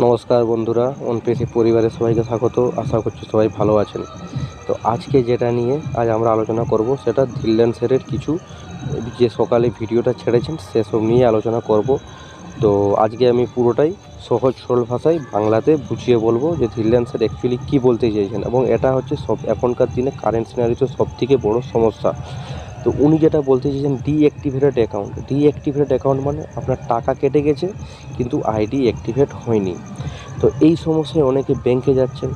নমস্কার বন্ধুরা, অনপেসি পরিবারের সবাইকে স্বাগত। আশা করছি সবাই ভালো আছেন। তো আজকে যেটা নিয়ে আমরা আলোচনা করব সেটা ধিল্লান স্যারের কিছু যে সকালে ভিডিওটা ছেড়েছেন সেসব নিয়ে আলোচনা করব। তো আজকে আমি পুরোটাই সহজ সরল ভাষায় বাংলাতে বুঝিয়ে বলবো যে ধিল্লান স্যার অ্যাকচুয়ালি কী বলতে চেয়েছেন, এবং এটা হচ্ছে এখনকার দিনে কারেন্ট সিনারিতে সবথেকে বড় সমস্যা। তো উনি যেটা বলতে চেয়েছেন ডিঅ্যাক্টিভেটেড অ্যাকাউন্ট মানে আপনার টাকা কেটে গেছে কিন্তু আইডি অ্যাক্টিভেট হয়নি। তো এই সমস্যায় অনেকে ব্যাংকে যাচ্ছেন,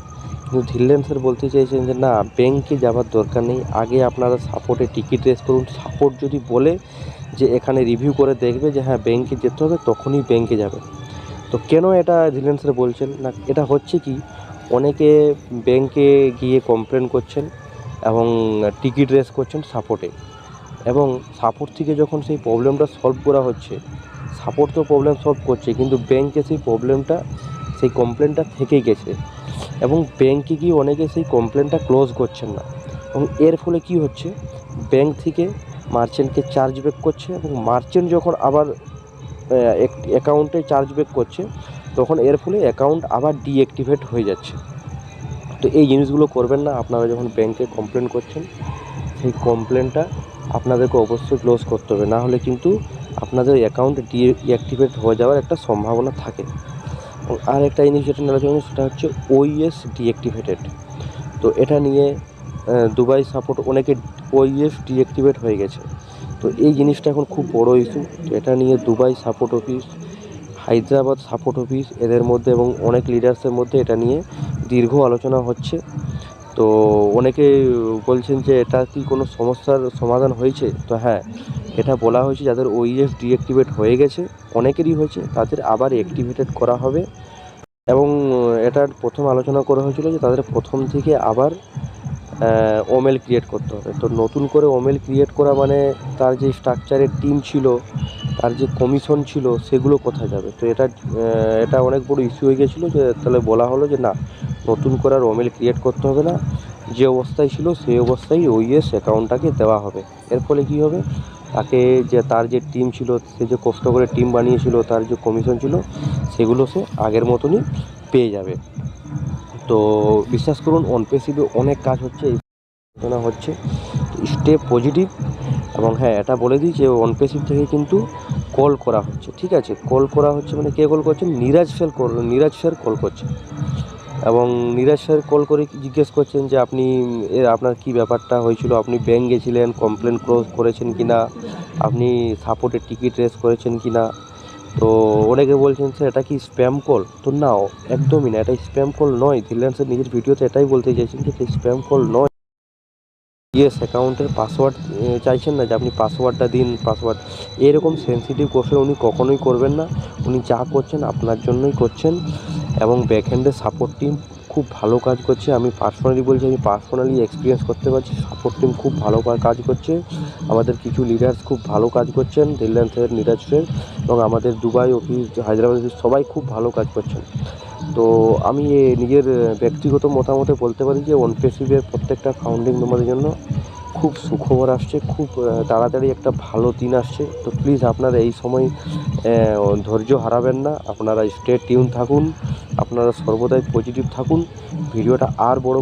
কিন্তু ধিল্লান স্যার বলতে চাইছেন যে না, ব্যাংকে যাওয়ার দরকার নেই, আগে আপনারা সাপোর্টে টিকিট রেস করুন। সাপোর্ট যদি বলে যে এখানে রিভিউ করে দেখবে যে হ্যাঁ ব্যাংকে যেতে হবে, তখনই ব্যাংকে যাবে। তো কেন এটা ধিল্লান স্যার বলছেন না, এটা হচ্ছে কি, অনেকে ব্যাংকে গিয়ে কমপ্লেন করছেন এবং টিকিট রেস করছেন সাপোর্টে, এবং সাপোর্ট থেকে যখন সেই প্রবলেমটা সলভ করা হচ্ছে, সাপোর্ট তো প্রবলেম সলভ করছে কিন্তু ব্যাংকে সেই কমপ্লেনটা থেকেই গেছে, এবং ব্যাংকে গিয়ে অনেকে সেই কমপ্লেনটা ক্লোজ করছেন না। এবং এর ফলে কি হচ্ছে, ব্যাংক থেকে মার্চেন্টকে চার্জ ব্যাক করছে, এবং মার্চেন্ট যখন আবার অ্যাকাউন্টে চার্জ ব্যাক করছে, তখন এর ফলে অ্যাকাউন্ট আবার ডিঅ্যাক্টিভেট হয়ে যাচ্ছে। তো এই জিনিসগুলো করবেন না। আপনারা যখন ব্যাংকে কমপ্লেন করছেন, সেই কমপ্লেনটা আপনাদেরকে অবশ্যই ক্লোজ করতে হবে, না হলে কিন্তু আপনাদের অ্যাকাউন্ট ডিঅ্যাক্টিভেট হয়ে যাওয়ার একটা সম্ভাবনা থাকে। আর একটা জিনিস যেটা আলোচনা সেটা হচ্ছে ওইএস ডিঅ্যাক্টিভেটেড। তো এটা নিয়ে দুবাই সাপোর্ট অনেকে ওইএস ডিঅ্যাক্টিভেট হয়ে গেছে। তো এই জিনিসটা এখন খুব বড় ইস্যু। তো এটা নিয়ে Dubai support office, Hyderabad support office, এদের মধ্যে এবং অনেক লিডার্সের মধ্যে এটা নিয়ে দীর্ঘ আলোচনা হচ্ছে। তো অনেকে বলছেন যে এটা কি কোনো সমস্যার সমাধান হয়েছে। তো হ্যাঁ, এটা বলা হয়েছে যাদের ওইএস ডিঅ্যাক্টিভেট হয়ে গেছে, অনেকেরই হয়েছে, তাদের আবার অ্যাক্টিভেটেড করা হবে। এবং এটার প্রথম আলোচনা করা হয়েছিল যে তাদের প্রথম থেকে আবার ওমেল ক্রিয়েট করতে হবে। তো নতুন করে ওমেল ক্রিয়েট করা মানে তার যে স্ট্রাকচারের টিম ছিল, তার যে কমিশন ছিল, সেগুলো কোথায় যাবে। তো এটা অনেক বড় ইস্যু হয়ে গেছিলো, যে তাহলে বলা হলো যে না, নতুন করে আর ওমেল ক্রিয়েট করতে হবে না, যে অবস্থায় ছিল সেই অবস্থায় ওইএস অ্যাকাউন্টটাকে দেওয়া হবে। এর ফলে কী হবে, তার যে টিম ছিল, সে যে কষ্ট করে টিম বানিয়েছিল, তার যে কমিশন ছিল, সেগুলো সে আগের মতনই পেয়ে যাবে। তো বিশ্বাস করুন, অনপেসিভে অনেক কাজ হচ্ছে, এই আলোচনা হচ্ছে, স্টে পজিটিভ। এবং হ্যাঁ, এটা বলে দিই যে অনপেসিভ থেকে কিন্তু কল করা হচ্ছে, ঠিক আছে? কল করা হচ্ছে মানে কে কল করছেন? নীরাজ স্যার কল করছেন। এবং নীরাজ স্যার কল করে জিজ্ঞেস করছেন যে আপনার কী ব্যাপারটা হয়েছিল, আপনি ব্যাংক গেছিলেন, কমপ্লেন ক্লোজ করেছেন কি না, আপনি সাপোর্টের টিকিট রেস করেছেন কি না। তো অনেকে বলছেন স্যার এটা কি স্প্যাম কল। তো না, একদমই না, এটা স্প্যাম কল নয়। ধিল্লান স্যার নিজের ভিডিওতে এটাই বলতে চাইছেন যে এটা স্প্যাম কল নয়। ইয়েস, অ্যাকাউন্টের পাসওয়ার্ড চাইছেন না, যে আপনি পাসওয়ার্ডটা দিন, এরকম সেনসিটিভ কোশ্চেন উনি কখনোই করবেন না। উনি যা করছেন আপনার জন্যই করছেন, এবং ব্যাকহ্যান্ডের সাপোর্ট টিম খুব ভালো কাজ করছে। আমি পার্সোনালি এক্সপিরিয়েন্স করতে পারছি, সাপোর্ট টিম খুব ভালো কাজ করছে। আমাদের কিছু লিডার্স খুব ভালো কাজ করছেন, ধিল্লান স্যার, নীরাজ স্যার, এবং আমাদের দুবাই অফিস, হায়দ্রাবাদ অফিস, সবাই খুব ভালো কাজ করছেন। তো আমি নিজের ব্যক্তিগত মতামতে বলতে পারি যে অনপেসিভের প্রত্যেকটা ফাউন্ডিং মেম্বারের জন্য খুব সুখবর আসছে, খুব তাড়াতাড়ি একটা ভালো দিন আসছে। তো প্লিজ আপনারা এই সময় ধৈর্য হারাবেন না, আপনারা স্টে টিউন থাকুন, আপনারা সর্বদাই পজিটিভ থাকুন। ভিডিওটা আর বড়